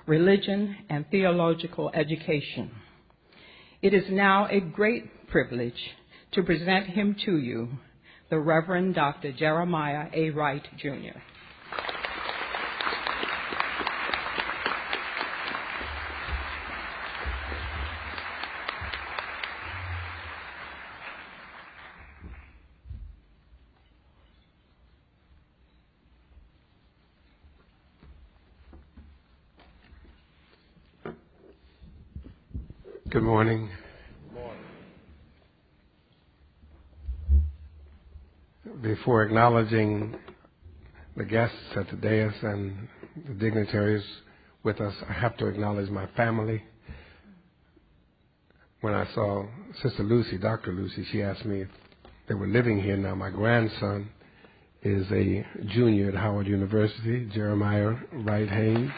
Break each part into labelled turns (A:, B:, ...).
A: religion, and theological education. It is now a great privilege to present him to you, the Reverend Dr. Jeremiah A. Wright, Jr.
B: Good morning.
C: Good morning.
B: Before acknowledging the guests at the dais and the dignitaries with us, I have to acknowledge my family. When I saw Sister Lucy, Dr. Lucy, she asked me if they were living here now. My grandson is a junior at Howard University, Jeremiah Wright Haynes.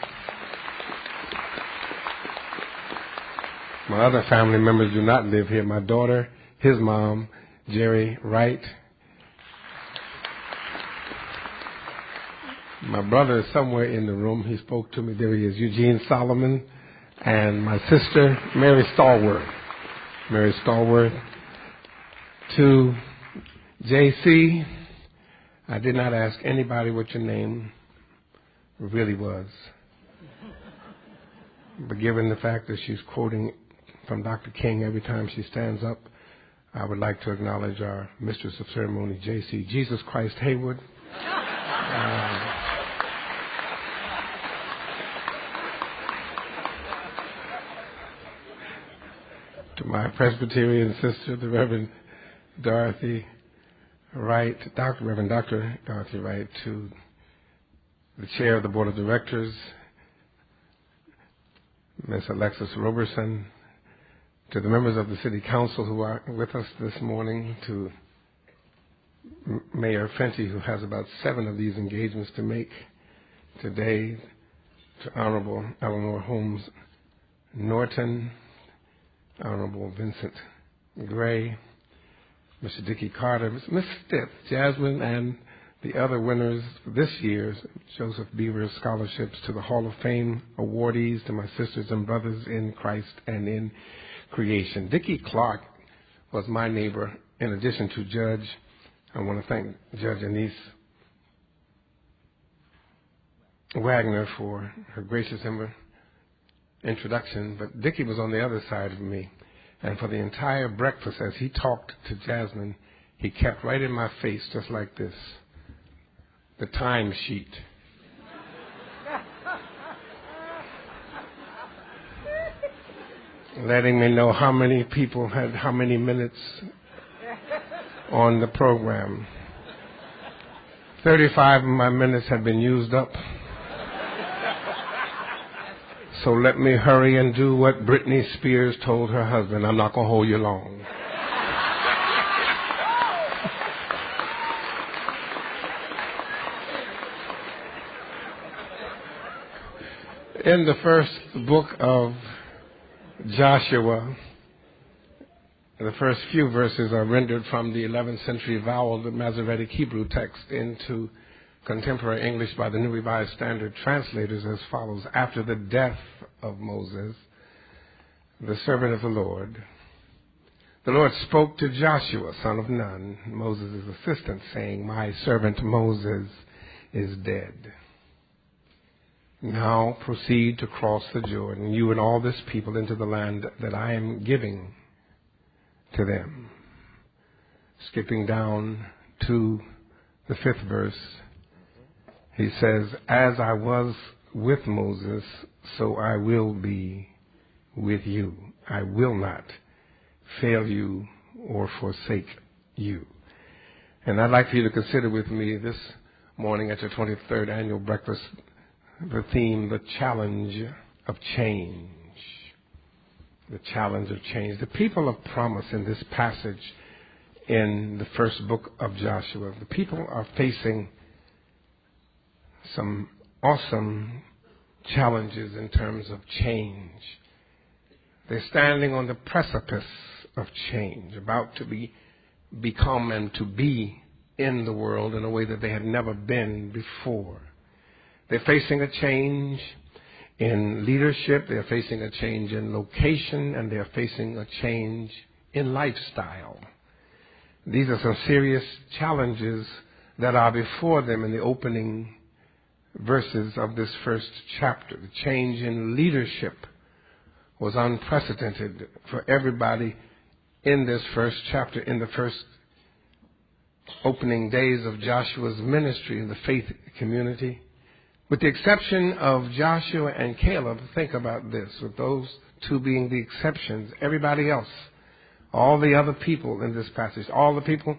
B: My other family members do not live here. My daughter, his mom, Jerry Wright. My brother is somewhere in the room. He spoke to me. There he is, Eugene Solomon. And my sister, Mary Stallworth. Mary Stallworth. To J.C., I did not ask anybody what your name really was. But given the fact that she's quoting from Dr. King every time she stands up, I would like to acknowledge our Mistress of Ceremony, J.C. Jesus Christ Haywood. To my Presbyterian sister, the Reverend Dorothy Wright, Reverend Dr. Dorothy Wright, to the Chair of the Board of Directors, Ms. Alexis Roberson, to the members of the City Council who are with us this morning, to Mayor Fenty, who has about 7 of these engagements to make today, to Honorable Eleanor Holmes Norton, Honorable Vincent Gray, Mr. Dickie Carter, Ms. Stiff, Jasmine, and the other winners this year's Joseph Beaver Scholarships, to the Hall of Fame awardees, to my sisters and brothers in Christ and in creation. Dickie Clark was my neighbor in addition to Judge. I want to thank Judge Anise Wagner for her gracious introduction, but Dickie was on the other side of me. And for the entire breakfast, as he talked to Jasmine, he kept right in my face just like this, the time sheet. Letting me know how many people had how many minutes on the program. 35 of my minutes had been used up. So let me hurry and do what Britney Spears told her husband. I'm not going to hold you long. In the first book of Joshua, the first few verses are rendered from the 11th century vowel, the Masoretic Hebrew text, into contemporary English by the New Revised Standard Translators as follows. After the death of Moses, the servant of the Lord spoke to Joshua, son of Nun, Moses' assistant, saying, my servant Moses is dead. Now proceed to cross the Jordan, you and all this people, into the land that I am giving to them. Skipping down to the 5th verse, he says, as I was with Moses, so I will be with you. I will not fail you or forsake you. And I'd like for you to consider with me this morning at your 23rd annual breakfast the theme, the challenge of change. The challenge of change. The people of promise in this passage in the first book of Joshua, the people are facing some awesome challenges in terms of change. They're standing on the precipice of change, about to become and to be in the world in a way that they had never been before. They're facing a change in leadership, they're facing a change in location, and they're facing a change in lifestyle. These are some serious challenges that are before them in the opening verses of this first chapter. The change in leadership was unprecedented for everybody in this first chapter, in the first opening days of Joshua's ministry in the faith community. With the exception of Joshua and Caleb, think about this, with those two being the exceptions, everybody else, all the other people in this passage, all the people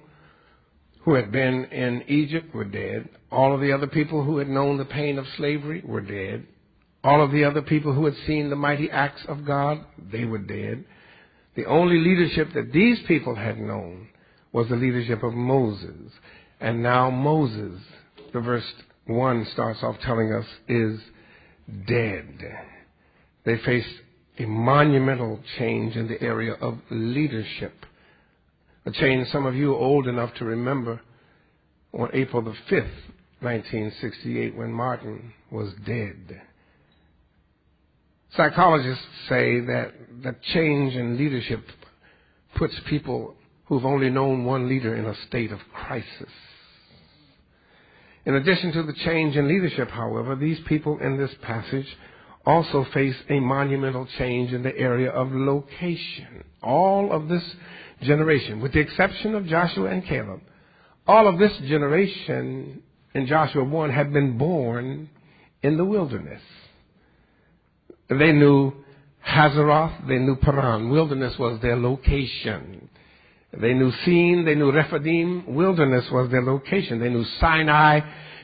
B: who had been in Egypt were dead. All of the other people who had known the pain of slavery were dead. All of the other people who had seen the mighty acts of God, they were dead. The only leadership that these people had known was the leadership of Moses. And now Moses, the verse 1 starts off telling us, is dead. They faced a monumental change in the area of leadership. A change some of you are old enough to remember on April the 5th, 1968, when Martin was dead. Psychologists say that the change in leadership puts people who've only known one leader in a state of crisis. In addition to the change in leadership, however, these people in this passage also face a monumental change in the area of location. All of this generation, with the exception of Joshua and Caleb, all of this generation in Joshua 1 had been born in the wilderness. They knew Hazeroth, they knew Paran. Wilderness was their location. They knew Sin, they knew Rephidim. Wilderness was their location. They knew Sinai,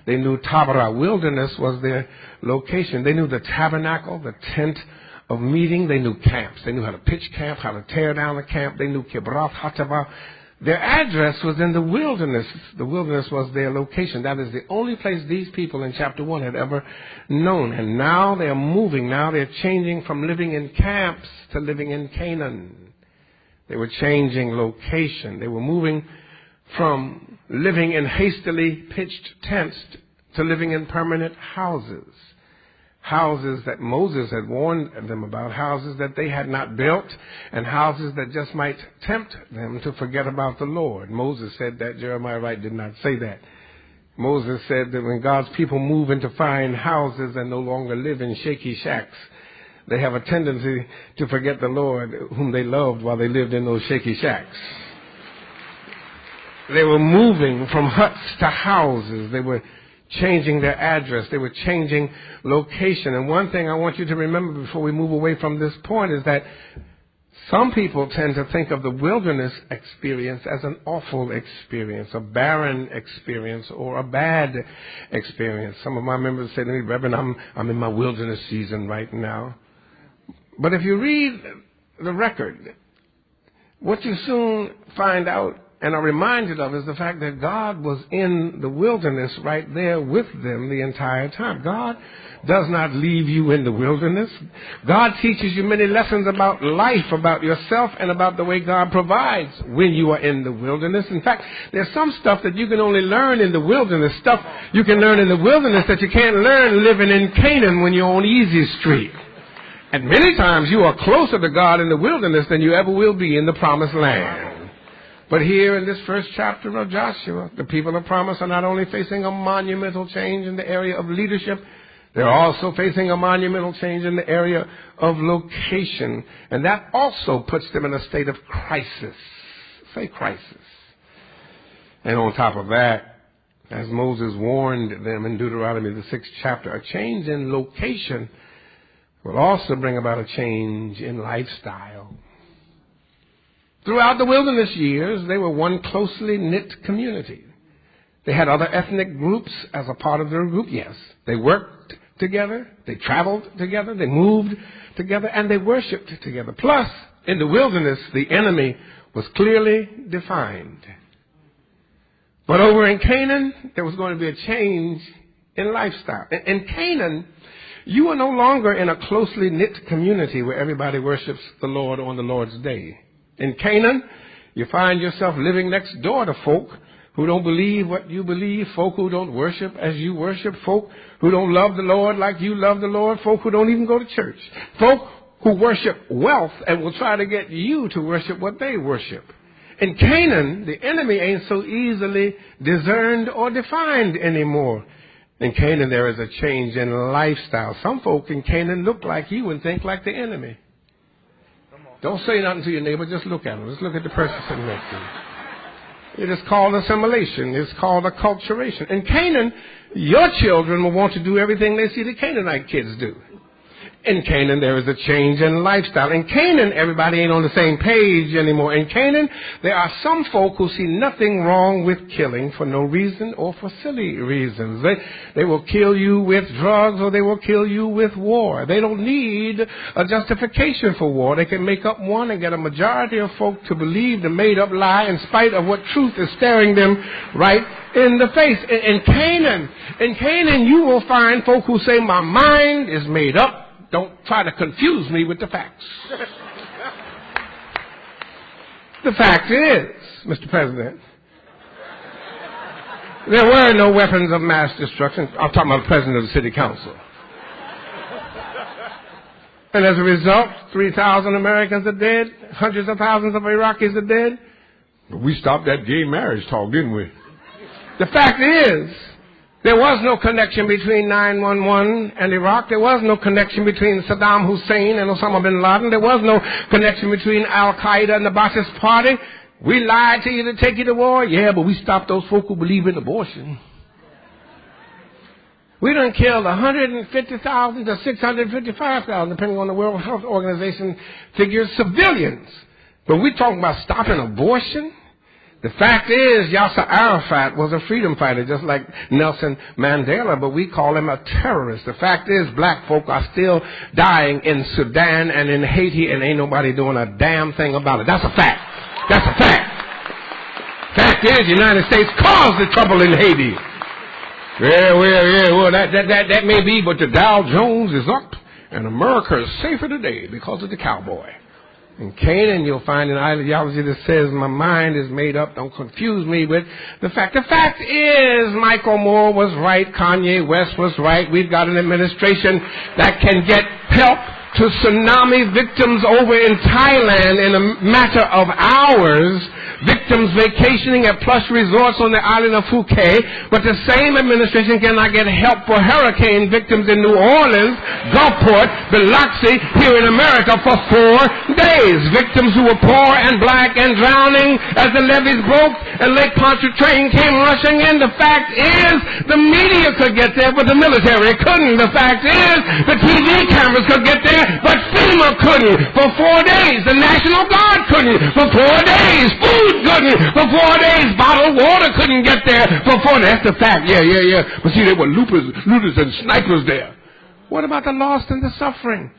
B: they knew Taberah. Wilderness was their location. They knew the tabernacle, the tent of meeting. They knew camps. They knew how to pitch camp, how to tear down a camp. They knew Kibroth Hattaavah. Their address was in the wilderness. The wilderness was their location. That is the only place these people in chapter 1 had ever known. And now they are moving. Now they're changing from living in camps to living in Canaan. They were changing location. They were moving from living in hastily pitched tents to living in permanent houses. Houses that Moses had warned them about, houses that they had not built, and houses that just might tempt them to forget about the Lord. Moses said that. Jeremiah Wright did not say that. Moses said that when God's people move into fine houses and no longer live in shaky shacks, they have a tendency to forget the Lord whom they loved while they lived in those shaky shacks. They were moving from huts to houses. They were changing their address. They were changing location. And one thing I want you to remember before we move away from this point is that some people tend to think of the wilderness experience as an awful experience, a barren experience, or a bad experience. Some of my members say to me, Reverend, I'm in my wilderness season right now. But if you read the record, what you soon find out and are reminded of is the fact that God was in the wilderness right there with them the entire time. God does not leave you in the wilderness. God teaches you many lessons about life, about yourself, and about the way God provides when you are in the wilderness. In fact, there's some stuff that you can only learn in the wilderness, stuff you can learn in the wilderness that you can't learn living in Canaan when you're on Easy Street. And many times you are closer to God in the wilderness than you ever will be in the promised land. But here in this first chapter of Joshua, the people of promise are not only facing a monumental change in the area of leadership, they're also facing a monumental change in the area of location. And that also puts them in a state of crisis. Say crisis. And on top of that, as Moses warned them in Deuteronomy, the 6th chapter, a change in location will also bring about a change in lifestyle. Throughout the wilderness years, they were one closely knit community. They had other ethnic groups as a part of their group, yes. They worked together, they traveled together, they moved together, and they worshiped together. Plus, in the wilderness, the enemy was clearly defined. But over in Canaan, there was going to be a change in lifestyle. In Canaan, you are no longer in a closely knit community where everybody worships the Lord on the Lord's day. In Canaan, you find yourself living next door to folk who don't believe what you believe, folk who don't worship as you worship, folk who don't love the Lord like you love the Lord, folk who don't even go to church, folk who worship wealth and will try to get you to worship what they worship. In Canaan, the enemy ain't so easily discerned or defined anymore. In Canaan, there is a change in lifestyle. Some folk in Canaan look like you and think like the enemy. Don't say nothing to your neighbor, just look at him. Just look at the person sitting next to you. It is called assimilation. It's called acculturation. In Canaan, your children will want to do everything they see the Canaanite kids do. In Canaan, there is a change in lifestyle. In Canaan, everybody ain't on the same page anymore. In Canaan, there are some folk who see nothing wrong with killing for no reason or for silly reasons. They will kill you with drugs or they will kill you with war. They don't need a justification for war. They can make up one and get a majority of folk to believe the made-up lie in spite of what truth is staring them right in the face. In Canaan, you will find folk who say, my mind is made up. Don't try to confuse me with the facts. The fact is, Mr. President, there were no weapons of mass destruction. I'm talking about the President of the City Council. And as a result, 3,000 Americans are dead. Hundreds of thousands of Iraqis are dead. But we stopped that gay marriage talk, didn't we? The fact is, there was no connection between 9/11 and Iraq. There was no connection between Saddam Hussein and Osama bin Laden. There was no connection between Al-Qaeda and the Ba'athist Party. We lied to you to take you to war. Yeah, but we stopped those folk who believe in abortion. We done killed 150,000 to 655,000, depending on the World Health Organization figures, civilians. But we're talking about stopping abortion? The fact is, Yasser Arafat was a freedom fighter, just like Nelson Mandela, but we call him a terrorist. The fact is, black folk are still dying in Sudan and in Haiti, and ain't nobody doing a damn thing about it. That's a fact. That's a fact. Fact is, the United States caused the trouble in Haiti. Well, that may be, but the Dow Jones is up, and America is safer today because of the cowboy. In Canaan, you'll find an ideology that says my mind is made up. Don't confuse me with the fact. The fact is, Michael Moore was right. Kanye West was right. We've got an administration that can get help to tsunami victims over in Thailand in a matter of hours. Victims vacationing at plush resorts on the island of Phuket. But the same administration cannot get help for hurricane victims in New Orleans, Gulfport, Biloxi, here in America for 4 days. Victims who were poor and black and drowning as the levees broke and Lake Pontchartrain came rushing in. The fact is, the media could get there, but the military couldn't. The fact is, the TV cameras could get there, but FEMA couldn't. For 4 days, the National Guard couldn't. For 4 days, food couldn't. For 4 days, bottled water couldn't get there. For 4 days, that's the fact. Yeah. But see, there were looters and snipers there. What about the lost and the suffering?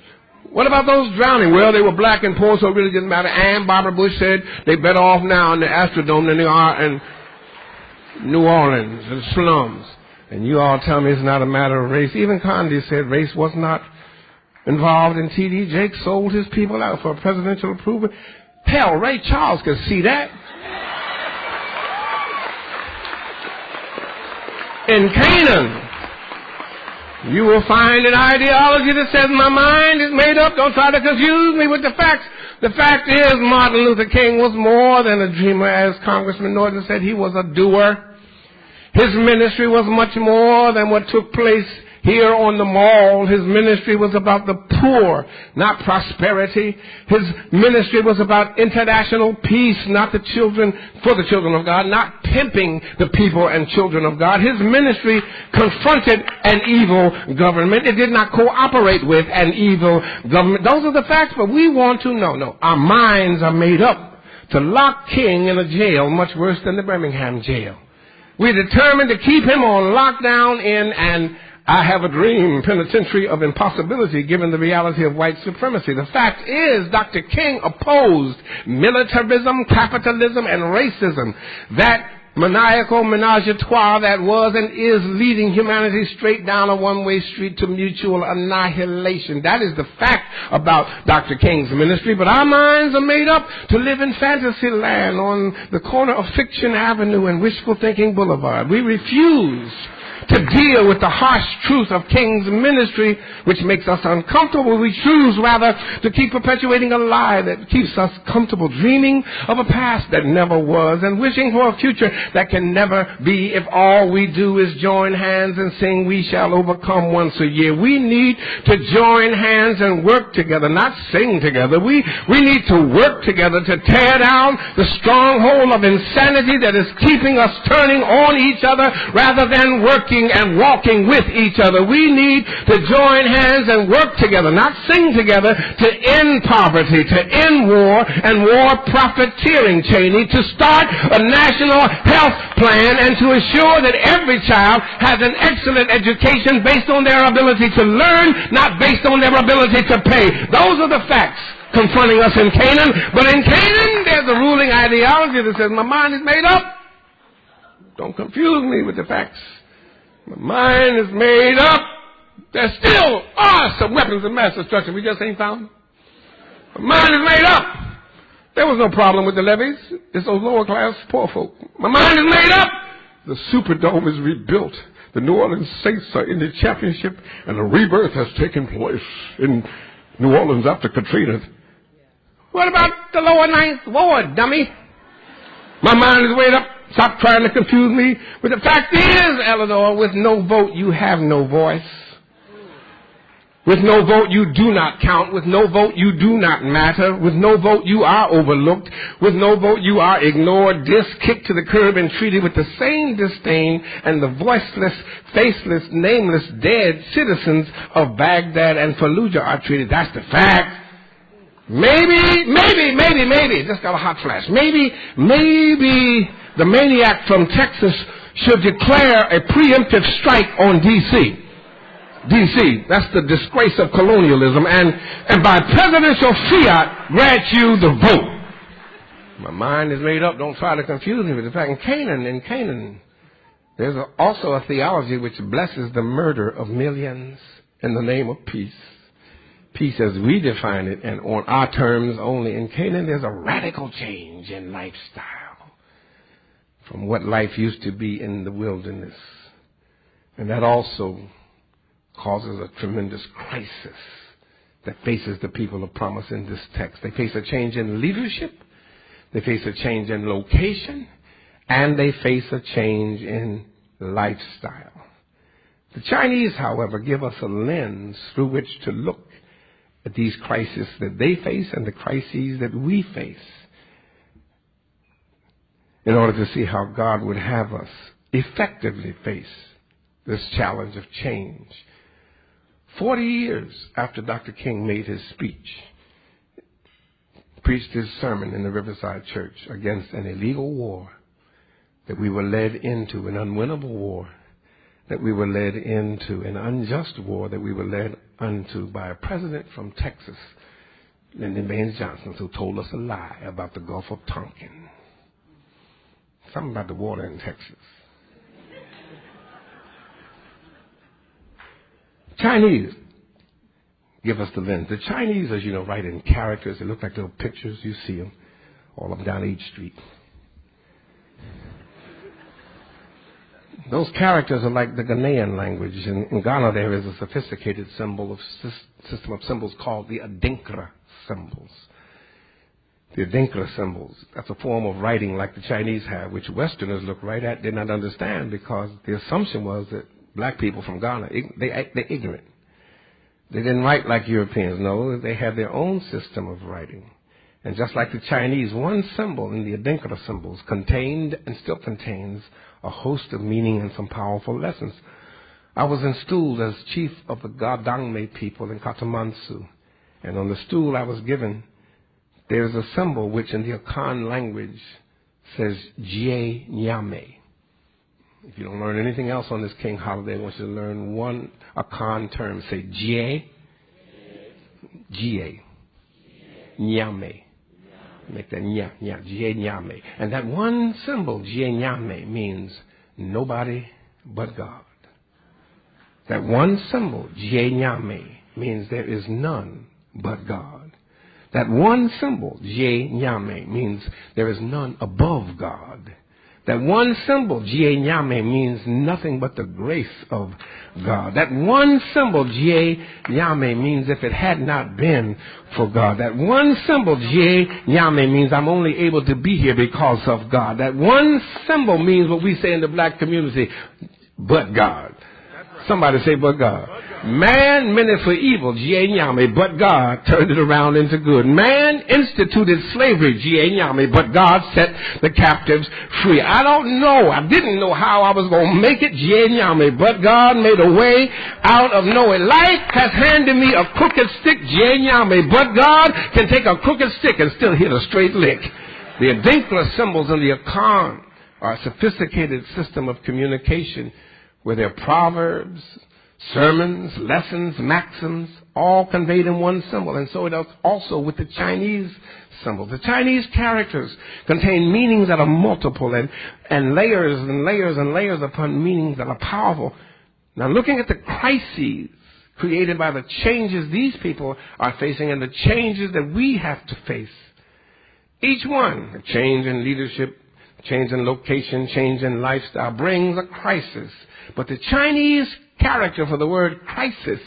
B: What about those drowning? Well, they were black and poor, so it really didn't matter. And Barbara Bush said they're better off now in the Astrodome than they are in New Orleans and slums. And you all tell me it's not a matter of race. Even Condi said race was not involved in T.D. Jakes sold his people out for presidential approval. Hell, Ray Charles could see that. In Canaan, you will find an ideology that says my mind is made up. Don't try to confuse me with the facts. The fact is, Martin Luther King was more than a dreamer. As Congressman Norton said, he was a doer. His ministry was much more than what took place here on the mall. His ministry was about the poor, not prosperity. His ministry was about international peace, not the children, for the children of God, not pimping the people and children of God. His ministry confronted an evil government. It did not cooperate with an evil government. Those are the facts, but we want to know. No, our minds are made up to lock King in a jail much worse than the Birmingham jail. We're determined to keep him on lockdown in an I have a dream penitentiary of impossibility given the reality of white supremacy. The fact is, Dr. King opposed militarism, capitalism, and racism. That maniacal menage a trois that was and is leading humanity straight down a one-way street to mutual annihilation. That is the fact about Dr. King's ministry. But our minds are made up to live in fantasy land on the corner of Fiction Avenue and Wishful Thinking Boulevard. We refuse to deal with the harsh truth of King's ministry, which makes us uncomfortable. We choose, rather, to keep perpetuating a lie that keeps us comfortable, dreaming of a past that never was, and wishing for a future that can never be if all we do is join hands and sing "We Shall Overcome" once a year. We need to join hands and work together, not sing together. We need to work together to tear down the stronghold of insanity that is keeping us turning on each other rather than working and walking with each other. We need to join hands and work together, not sing together, to end poverty, to end war and war profiteering, Cheney, to start a national health plan and to assure that every child has an excellent education based on their ability to learn, not based on their ability to pay. Those are the facts confronting us in Canaan. But in Canaan, there's a ruling ideology that says, my mind is made up. Don't confuse me with the facts. My mind is made up. There still are some weapons of mass destruction. We just ain't found them. My mind is made up. There was no problem with the levees. It's those lower class poor folk. My mind is made up. The Superdome is rebuilt. The New Orleans Saints are in the championship, and a rebirth has taken place in New Orleans after Katrina. What about the lower ninth ward, dummy? My mind is made up. Stop trying to confuse me. But the fact is, Eleanor, with no vote, you have no voice. With no vote, you do not count. With no vote, you do not matter. With no vote, you are overlooked. With no vote, you are ignored, kicked to the curb, and treated with the same disdain and the voiceless, faceless, nameless, dead citizens of Baghdad and Fallujah are treated. That's the fact. Maybe, just got a hot flash. Maybe the maniac from Texas should declare a preemptive strike on D.C. D.C., that's the disgrace of colonialism, and by presidential fiat grant you the vote. My mind is made up. Don't try to confuse me with the fact. In Canaan, there's also a theology which blesses the murder of millions in the name of peace. Peace as we define it and on our terms only. In Canaan, there's a radical change in lifestyle from what life used to be in the wilderness. And that also causes a tremendous crisis that faces the people of promise in this text. They face a change in leadership, they face a change in location, and they face a change in lifestyle. The Chinese, however, give us a lens through which to look at these crises that they face and the crises that we face in order to see how God would have us effectively face this challenge of change. 40 years after Dr. King made his speech, preached his sermon in the Riverside Church against an illegal war that we were led into, an unwinnable war that we were led into, an unjust war that we were led into by a president from Texas, Lyndon Baines Johnson, who told us a lie about the Gulf of Tonkin. Something about the water in Texas. Chinese give us the lens. The Chinese, as you know, write in characters. They look like little pictures. You see them all up and down each street. Those characters are like the Ghanaian language. In Ghana, there is a sophisticated system of symbols called the Adinkra symbols. The Adinkra symbols, that's a form of writing like the Chinese have, which Westerners look right at, did not understand, because the assumption was that black people from Ghana, they're ignorant. They didn't write like Europeans. No, they had their own system of writing. And just like the Chinese, one symbol in the Adinkra symbols contained and still contains a host of meaning and some powerful lessons. I was installed as chief of the Gadangme people in Katamansu. And on the stool I was given, there's a symbol which in the Akan language says Jie Nyame. If you don't learn anything else on this King holiday, I want you to learn one Akan term. Say Jie Nyame. Make that nya, nya, J-Nyame. And that one symbol, J-Nyame, means nobody but God. That one symbol, J-Nyame, means there is none but God. That one symbol, J-Nyame, means there is none above God. That one symbol, J-Nyame, means nothing but the grace of God. That one symbol, J-Nyame, means if it had not been for God. That one symbol, J-Nyame, means I'm only able to be here because of God. That one symbol means what we say in the black community, but God. Somebody say, but God. Man meant it for evil, G-A-Nyame, but God turned it around into good. Man instituted slavery, G-A-Nyame, but God set the captives free. I don't know. I didn't know how I was going to make it, G-A-Nyame, but God made a way out of no way. Life has handed me a crooked stick, G-A-Nyame, but God can take a crooked stick and still hit a straight lick. The Adinkra symbols and the Akan are a sophisticated system of communication where there are proverbs, sermons, lessons, maxims, all conveyed in one symbol. And so it is also with the Chinese symbols. The Chinese characters contain meanings that are multiple and layers and layers and layers upon meanings that are powerful. Now, looking at the crises created by the changes these people are facing and the changes that we have to face, each one, a change in leadership, change in location, change in lifestyle, brings a crisis. But the Chinese character for the word crisis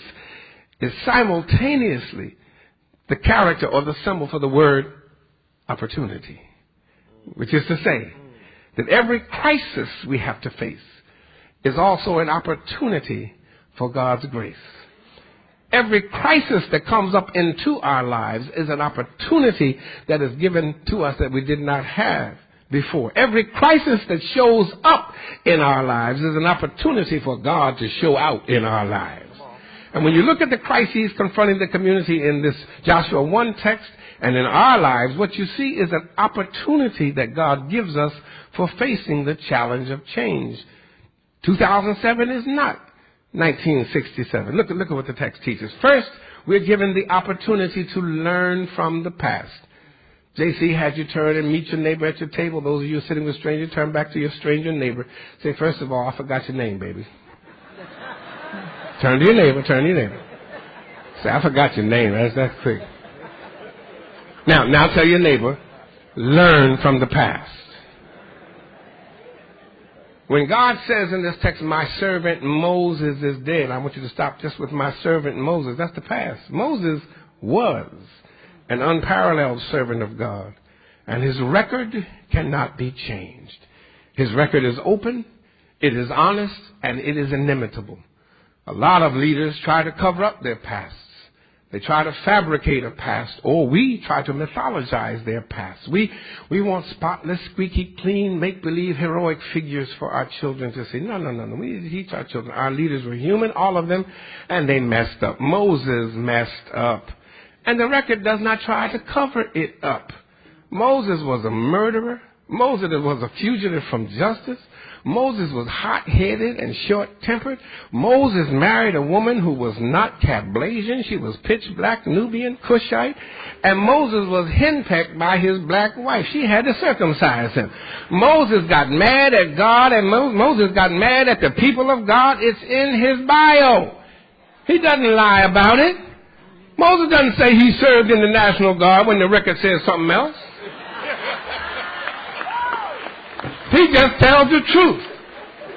B: is simultaneously the character or the symbol for the word opportunity, which is to say that every crisis we have to face is also an opportunity for God's grace. Every crisis that comes up into our lives is an opportunity that is given to us that we did not have before. Every crisis that shows up in our lives is an opportunity for God to show out in our lives. And when you look at the crises confronting the community in this Joshua 1 text and in our lives, what you see is an opportunity that God gives us for facing the challenge of change. 2007 is not 1967. Look at what the text teaches. First, we're given the opportunity to learn from the past. JC had you turn and meet your neighbor at your table. Those of you sitting with strangers, turn back to your stranger neighbor. Say, first of all, I forgot your name, baby. Turn to your neighbor, Say, I forgot your name. That's quick. Now tell your neighbor, learn from the past. When God says in this text, my servant Moses is dead, I want you to stop just with my servant Moses. That's the past. Moses was an unparalleled servant of God, and his record cannot be changed. His record is open, it is honest, and it is inimitable. A lot of leaders try to cover up their pasts. They try to fabricate a past, or we try to mythologize their past. We want spotless, squeaky clean, make-believe, heroic figures for our children to see. No. We need to teach our children. Our leaders were human, all of them, and they messed up. Moses messed up. And the record does not try to cover it up. Moses was a murderer. Moses was a fugitive from justice. Moses was hot-headed and short-tempered. Moses married a woman who was not Cablasian. She was pitch-black, Nubian, Cushite. And Moses was henpecked by his black wife. She had to circumcise him. Moses got mad at God, and Moses got mad at the people of God. It's in his bio. He doesn't lie about it. Moses doesn't say he served in the National Guard when the record says something else. He just tells the truth.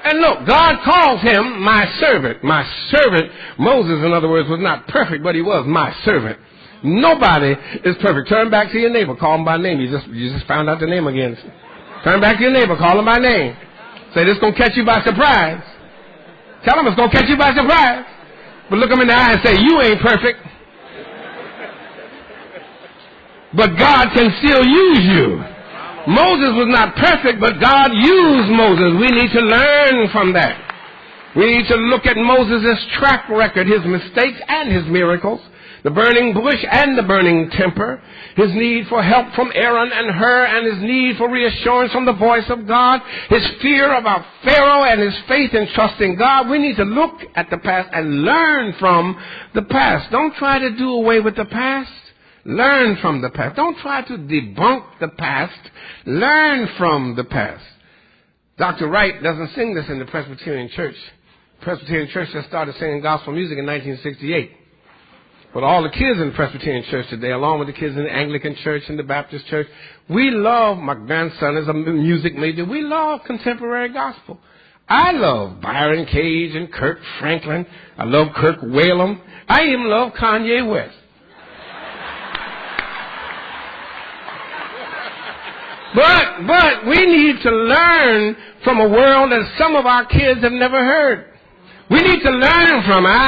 B: And look, God calls him my servant. My servant, Moses, in other words, was not perfect, but he was my servant. Nobody is perfect. Turn back to your neighbor. Call him by name. You just found out the name again. Turn back to your neighbor. Call him by name. Say, this is going to catch you by surprise. Tell him it's going to catch you by surprise. But look him in the eye and say, you ain't perfect. But God can still use you. Moses was not perfect, but God used Moses. We need to learn from that. We need to look at Moses' track record, his mistakes and his miracles, the burning bush and the burning temper, his need for help from Aaron and Hur, and his need for reassurance from the voice of God, his fear about Pharaoh and his faith and trust in God. We need to look at the past and learn from the past. Don't try to do away with the past. Learn from the past. Don't try to debunk the past. Learn from the past. Dr. Wright doesn't sing this in the Presbyterian Church. Presbyterian Church just started singing gospel music in 1968. But all the kids in the Presbyterian Church today, along with the kids in the Anglican Church and the Baptist Church, we love, my grandson is a music major, we love contemporary gospel. I love Byron Cage and Kirk Franklin. I love Kirk Whalum. I even love Kanye West. But we need to learn from a world that some of our kids have never heard. We need to learn from, I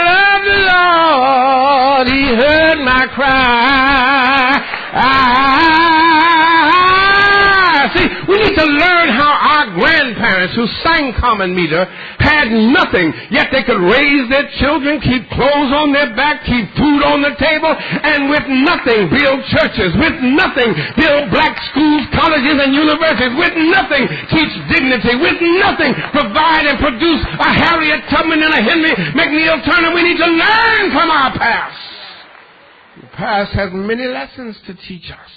B: love the Lord, He heard my cry. See, we need to learn how our grandparents who sang common meter had nothing, yet they could raise their children, keep clothes on their back, keep food on the table, and with nothing build churches, with nothing build black schools, colleges, and universities, with nothing teach dignity, with nothing provide and produce a Harriet Tubman and a Henry McNeil Turner. We need to learn from our past. The past has many lessons to teach us.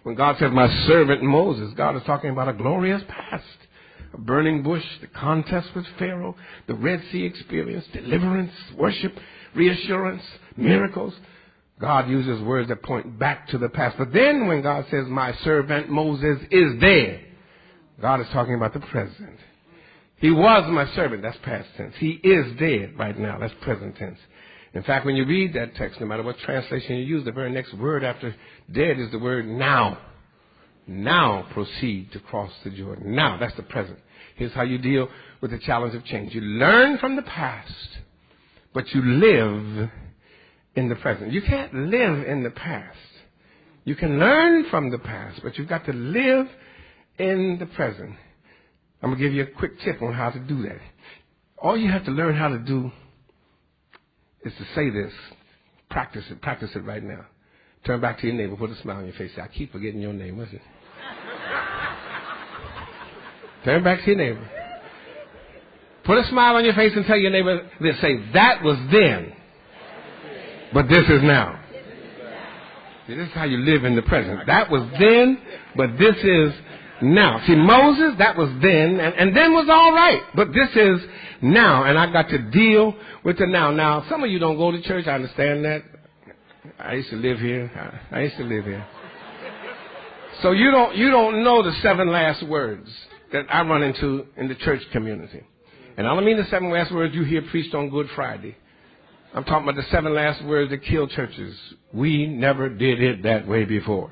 B: When God says, my servant Moses, God is talking about a glorious past. A burning bush, the contest with Pharaoh, the Red Sea experience, deliverance, worship, reassurance, miracles. God uses words that point back to the past. But then when God says, my servant Moses is dead, God is talking about the present. He was my servant. That's past tense. He is dead right now. That's present tense. In fact, when you read that text, no matter what translation you use, the very next word after dead is the word now. Now proceed to cross the Jordan. Now, that's the present. Here's how you deal with the challenge of change. You learn from the past, but you live in the present. You can't live in the past. You can learn from the past, but you've got to live in the present. I'm going to give you a quick tip on how to do that. All you have to learn how to do is to say this. Practice it right now. Turn back to your neighbor, put a smile on your face. Say, I keep forgetting your name. What's it? Turn back to your neighbor. Put a smile on your face and tell your neighbor this. Say, that was then, but this is now. See, this is how you live in the present. That was then, but this is now. See, Moses, that was then, and then was all right, but this is now, and I got to deal with the now. Now, some of you don't go to church. I understand that. I used to live here. So you don't know the 7 last words that I run into in the church community. And I don't mean the 7 last words you hear preached on Good Friday. I'm talking about the 7 last words that kill churches. We never did it that way before.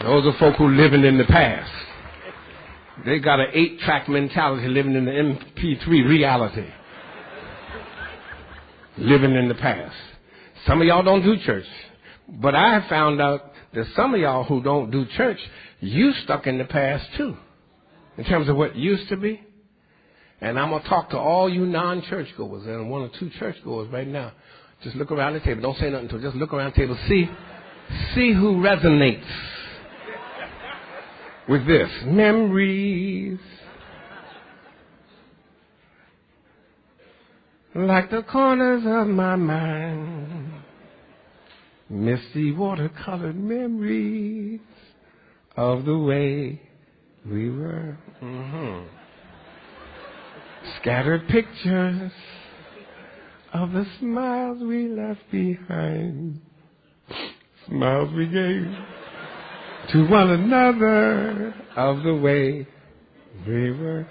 B: Those are folk who living in the past. They got an 8-track mentality living in the MP3 reality. Living in the past. Some of y'all don't do church. But I have found out that some of y'all who don't do church, you stuck in the past too. In terms of what used to be. And I'm going to talk to all you non-churchgoers and 1 or 2 churchgoers right now. Just look around the table. Don't say nothing to them. Just look around the table. See who resonates with this. Memories. Like the corners of my mind. Misty watercolored memories of the way we were. Scattered pictures of the smiles we left behind. Smiles we gave to one another of the way we were.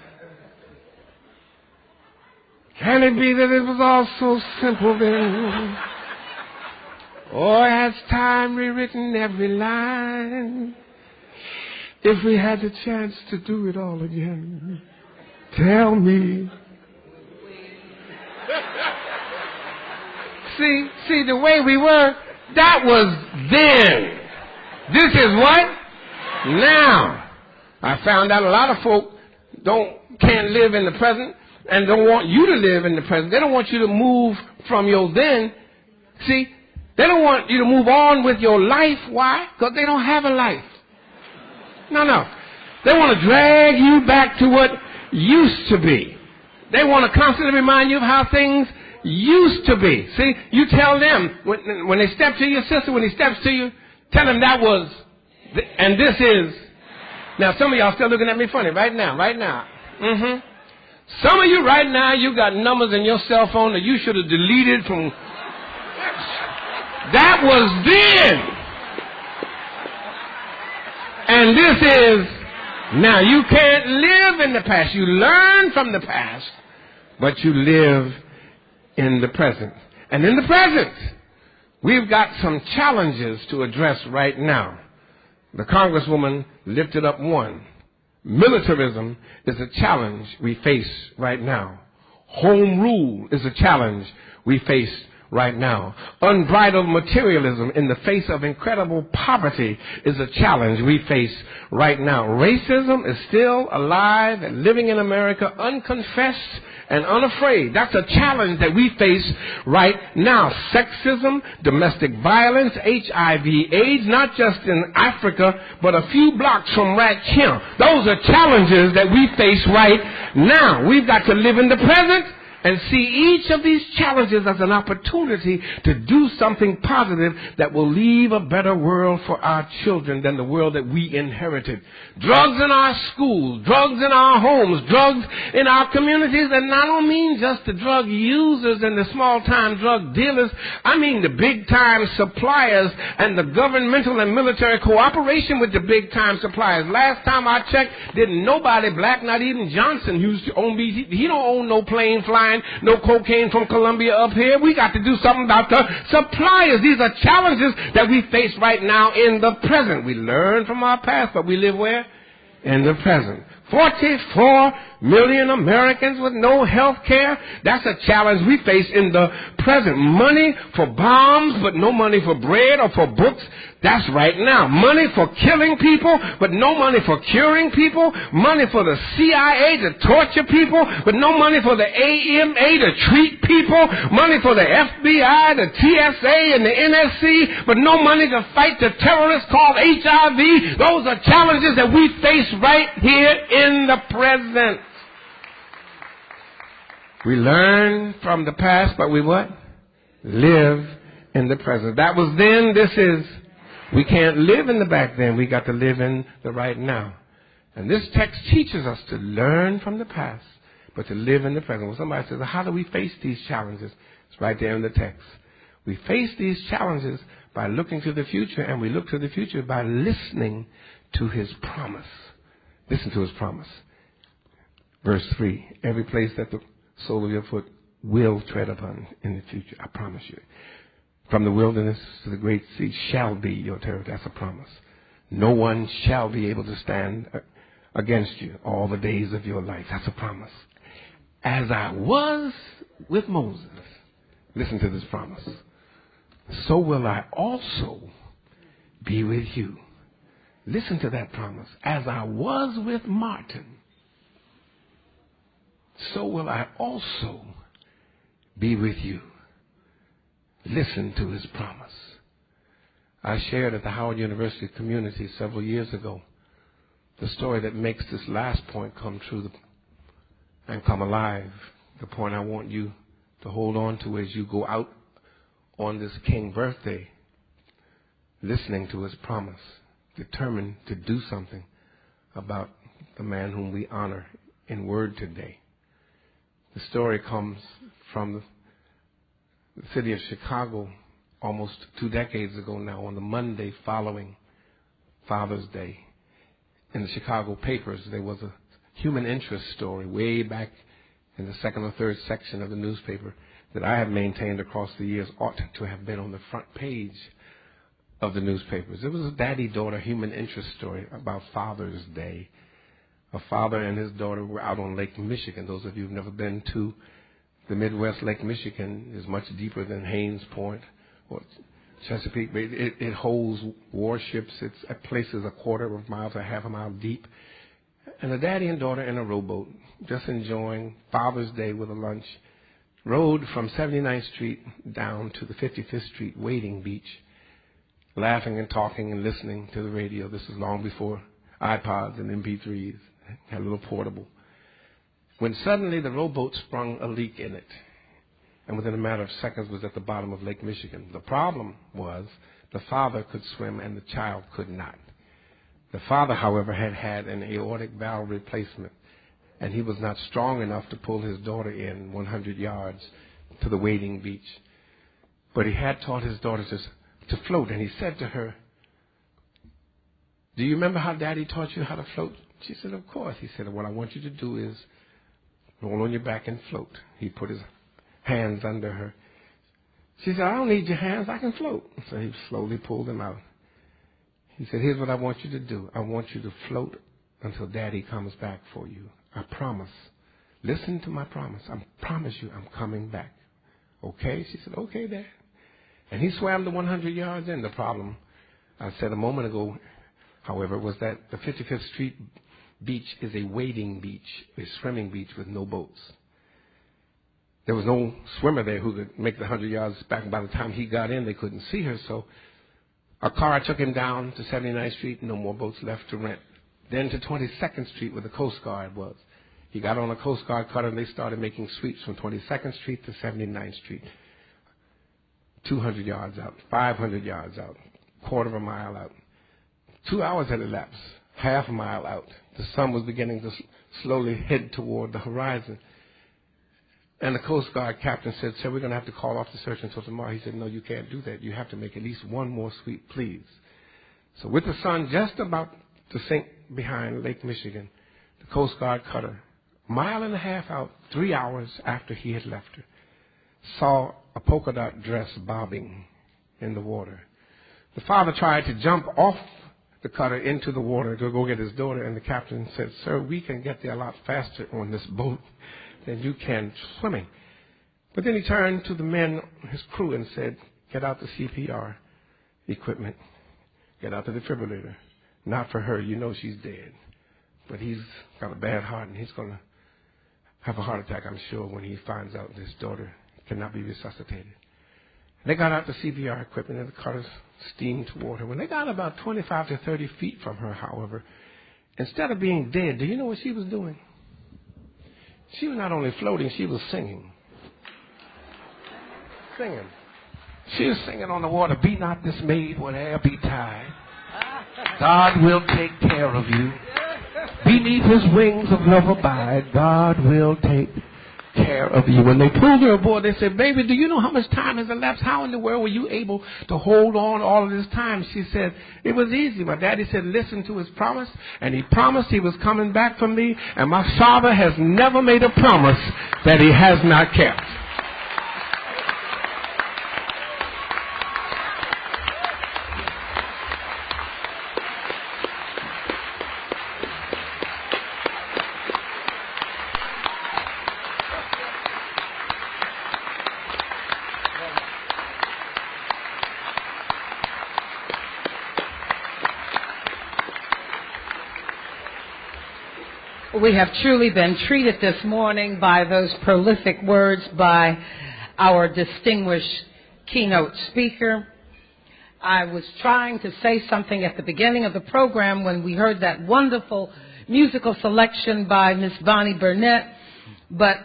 B: Can it be that it was all so simple then? Or has time rewritten every line? If we had the chance to do it all again, tell me. See, the way we were, that was then. This is what? Now. I found out a lot of folk can't live in the present and don't want you to live in the present. They don't want you to move from your then. See, they don't want you to move on with your life. Why? Because they don't have a life. No. They want to drag you back to what used to be. They want to constantly remind you of how things used to be. See, you tell them, when they step to your sister, when he steps to you, tell them that was, and this is. Now, some of y'all still looking at me funny right now. Some of you right now, you got numbers in your cell phone that you should have deleted from. That was then. And this is now. You can't live in the past. You learn from the past, but you live in the present. And in the present, we've got some challenges to address right now. The Congresswoman lifted up one. Militarism is a challenge we face right now. Home rule is a challenge we face right now. Unbridled materialism in the face of incredible poverty is a challenge we face right now. Racism is still alive and living in America unconfessed and unafraid. That's a challenge that we face right now. Sexism, domestic violence, HIV, AIDS, not just in Africa, but a few blocks from right here. Those are challenges that we face right now. We've got to live in the present and see each of these challenges as an opportunity to do something positive that will leave a better world for our children than the world that we inherited. Drugs in our schools, drugs in our homes, drugs in our communities, and I don't mean just the drug users and the small-time drug dealers. I mean the big-time suppliers and the governmental and military cooperation with the big-time suppliers. Last time I checked, didn't nobody black, not even Johnson, who used to own me, he don't own no plane flying, no cocaine from Colombia up here. We got to do something about the suppliers. These are challenges that we face right now in the present. We learn from our past, but we live where? In the present. 44 million Americans with no health care. That's a challenge we face in the present. Money for bombs, but no money for bread or for books. That's right now. Money for killing people, but no money for curing people. Money for the CIA to torture people, but no money for the AMA to treat people. Money for the FBI, the TSA, and the NSC, but no money to fight the terrorists called HIV. Those are challenges that we face right here in the present. We learn from the past, but we what? Live in the present. That was then, this is. We can't live in the back then. We got to live in the right now. And this text teaches us to learn from the past, but to live in the present. When somebody says, how do we face these challenges? It's right there in the text. We face these challenges by looking to the future, and we look to the future by listening to his promise. Listen to his promise. Verse 3, every place that the sole of your foot will tread upon in the future, I promise you. From the wilderness to the great sea shall be your territory. That's a promise. No one shall be able to stand against you all the days of your life. That's a promise. As I was with Moses, listen to this promise, so will I also be with you. Listen to that promise. As I was with Martin, so will I also be with you. Listen to his promise. I shared at the Howard University community several years ago the story that makes this last point come true and come alive. The point I want you to hold on to as you go out on this King birthday, listening to his promise, determined to do something about the man whom we honor in word today. The story comes from the city of Chicago almost 2 decades ago now, on the Monday following Father's Day. In the Chicago papers, there was a human interest story way back in the second or third section of the newspaper that I have maintained across the years ought to have been on the front page of the newspapers. It was a daddy-daughter human interest story about Father's Day. A father and his daughter were out on Lake Michigan. Those of you who've never been to the Midwest, Lake Michigan is much deeper than Haines Point or Chesapeake. It holds warships. It's at places a quarter of a mile to half a mile deep. And the daddy and daughter in a rowboat, just enjoying Father's Day with a lunch, rowed from 79th Street down to the 55th Street waiting beach, laughing and talking and listening to the radio. This is long before iPods and MP3s. Had a little portable. when suddenly the rowboat sprung a leak in it, and within a matter of seconds was at the bottom of Lake Michigan. The problem was the father could swim and the child could not. The father, however, had had an aortic valve replacement, and he was not strong enough to pull his daughter in 100 yards to the waiting beach. But he had taught his daughter to float, and he said to her, "Do you remember how Daddy taught you how to float?" She said, "Of course." He said, "What I want you to do is roll on your back and float." He put his hands under her. She said, "I don't need your hands. I can float." So he slowly pulled them out. He said, "Here's what I want you to do. I want you to float until Daddy comes back for you. I promise. Listen to my promise. I promise you I'm coming back. Okay?" She said, "Okay, Dad." And he swam the 100 yards in. The problem, I said a moment ago, however, was that the 55th Street beach is a wading beach, a swimming beach with no boats. There was no swimmer there who could make the 100 yards back. By the time he got in, they couldn't see her. So a car took him down to 79th Street. No more boats left to rent. Then to 22nd Street, where the Coast Guard was. He got on a Coast Guard cutter, and they started making sweeps from 22nd Street to 79th Street. 200 yards out, 500 yards out, quarter of a mile out. 2 hours had elapsed, half a mile out. The sun was beginning to slowly head toward the horizon. And the Coast Guard captain said, "Sir, we're going to have to call off the search until tomorrow." He said, "No, you can't do that. You have to make at least one more sweep, please." So with the sun just about to sink behind Lake Michigan, the Coast Guard cutter, a mile and a half out, 3 hours after he had left her, saw a polka dot dress bobbing in the water. The father tried to jump off the cutter into the water to go get his daughter, and the captain said, "Sir, we can get there a lot faster on this boat than you can swimming." But then he turned to the men, his crew, and said, "Get out the CPR equipment. Get out the defibrillator. Not for her. You know she's dead. But he's got a bad heart, and he's going to have a heart attack, I'm sure, when he finds out his daughter cannot be resuscitated." They got out the CPR equipment, and the cutter steamed toward her. When they got about 25 to 30 feet from her, however, instead of being dead, do you know what she was doing? She was not only floating, she was singing. Singing. She was singing on the water, "Be not dismayed, whate'er betide. God will take care of you. Beneath his wings of love abide. God will take care of you." When they pulled her aboard, they said, "Baby, do you know how much time has elapsed? How in the world were you able to hold on all of this time?" She said, "It was easy. My daddy said, listen to his promise, and he promised he was coming back for me, and my father has never made a promise that he has not kept."
A: We have truly been treated this morning by those prolific words by our distinguished keynote speaker. I was trying to say something at the beginning of the program when we heard that wonderful musical selection by Miss Bonnie Burnett, but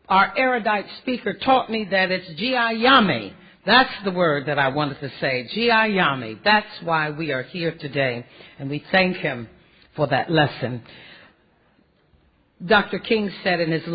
A: our erudite speaker taught me that it's G-I-Yami. That's the word that I wanted to say, G-I-Yami. That's why we are here today, and we thank him for that lesson. Dr. King said in his